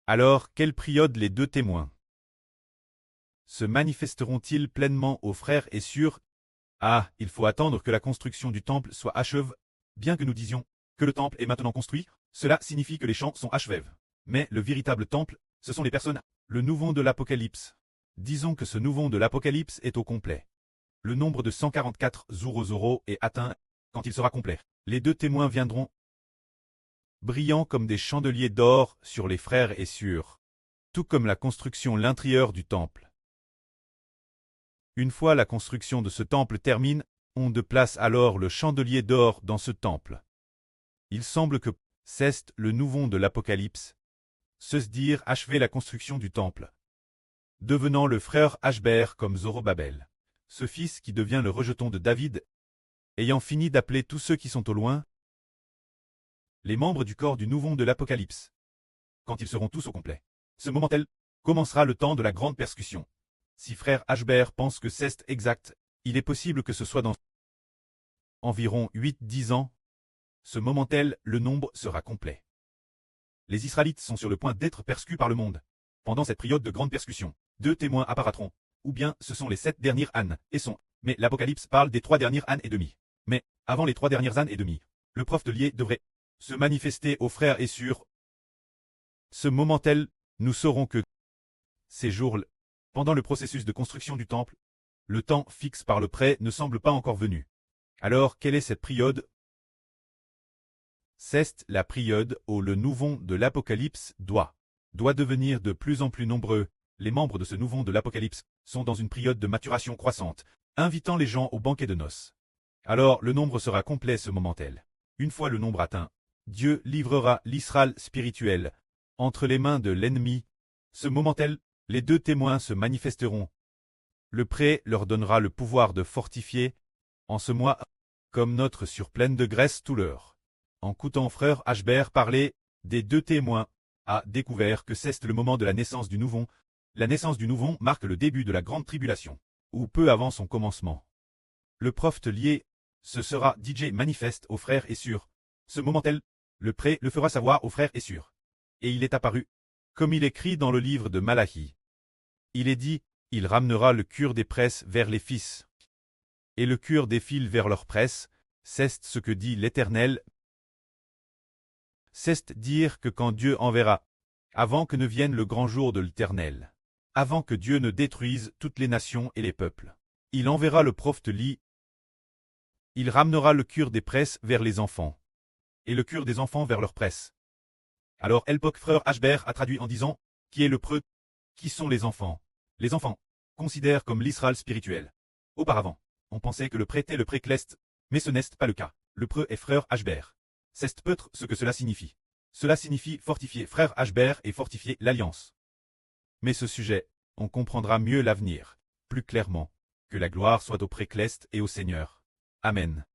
Alors, quelle période les deux témoins se manifesteront-ils pleinement aux frères et sœurs? Ah, il faut attendre que la construction du temple soit achevée. Bien que nous disions que le temple est maintenant construit, cela signifie que les champs sont achevés. Mais le véritable temple, ce sont les personnes. Le nouveau de l'Apocalypse. Disons que ce nouveau de l'Apocalypse est au complet. Le nombre de 144 000 est atteint quand il sera complet. Les deux témoins viendront brillant comme des chandeliers d'or sur les frères et sœurs, tout comme la construction l'intérieur du temple. Une fois la construction de ce temple termine, on déplace alors le chandelier d'or dans ce temple. Il semble que c'est le nouveau de l'Apocalypse, se dire achever la construction du temple, devenant le frère Ashber comme Zorobabel, ce fils qui devient le rejeton de David, ayant fini d'appeler tous ceux qui sont au loin, les membres du corps du nouveau de l'Apocalypse. Quand ils seront tous au complet, ce moment-là commencera le temps de la grande persécution. Si frère Ashber pense que c'est exact, il est possible que ce soit dans environ 8-10 ans. Ce moment-là, le nombre sera complet. Les Israélites sont sur le point d'être persécutés par le monde. Pendant cette période de grande persécution, deux témoins apparaîtront. Ou bien ce sont les 7 dernières ânes, et sont. Mais l'Apocalypse parle des 3 dernières ânes et demi. Mais, avant les 3 dernières ânes et demi, le prophète lié devrait se manifester aux frères et sœurs. Ce moment-là, nous saurons que ces jours-là, pendant le processus de construction du temple, le temps fixe par le prêt ne semble pas encore venu. Alors, quelle est cette période? C'est la période où le nouveau de l'Apocalypse doit devenir de plus en plus nombreux. Les membres de ce nouveau de l'Apocalypse sont dans une période de maturation croissante, invitant les gens au banquet de noces. Alors le nombre sera complet ce moment-là. Une fois le nombre atteint, Dieu livrera l'Israël spirituel entre les mains de l'ennemi. Ce moment-là, les deux témoins se manifesteront. Le prêt leur donnera le pouvoir de fortifier, en ce mois, comme notre surpleine de graisse tout l'heure. En écoutant frère Ashber parler des deux témoins, a découvert que c'est le moment de la naissance du nouveau. La naissance du nouveau marque le début de la grande tribulation, ou peu avant son commencement. Le prophète lié, ce sera DJ manifeste aux frères et sœurs. Ce moment-là, le prêt le fera savoir aux frères et sœurs. Et il est apparu, comme il écrit dans le livre de Malachi. Il est dit, il ramènera le cœur des presses vers les fils, et le cœur des fils vers leurs presses, c'est ce que dit l'Éternel. C'est dire que quand Dieu enverra, avant que ne vienne le grand jour de l'Éternel, avant que Dieu ne détruise toutes les nations et les peuples, il enverra le prophète Li. Il ramènera le cœur des presses vers les enfants, et le cœur des enfants vers leurs presses. Alors Elpok frère Ashber a traduit en disant, qui est le preux? Qui sont les enfants? Les enfants considèrent comme l'Israël spirituel. Auparavant, on pensait que le prêtre est le précleste, mais ce n'est pas le cas. Le preux est frère Ashber. C'est peut-être ce que cela signifie. Cela signifie fortifier frère Ashber et fortifier l'alliance. Mais ce sujet, on comprendra mieux l'avenir, plus clairement. Que la gloire soit au précleste et au Seigneur. Amen.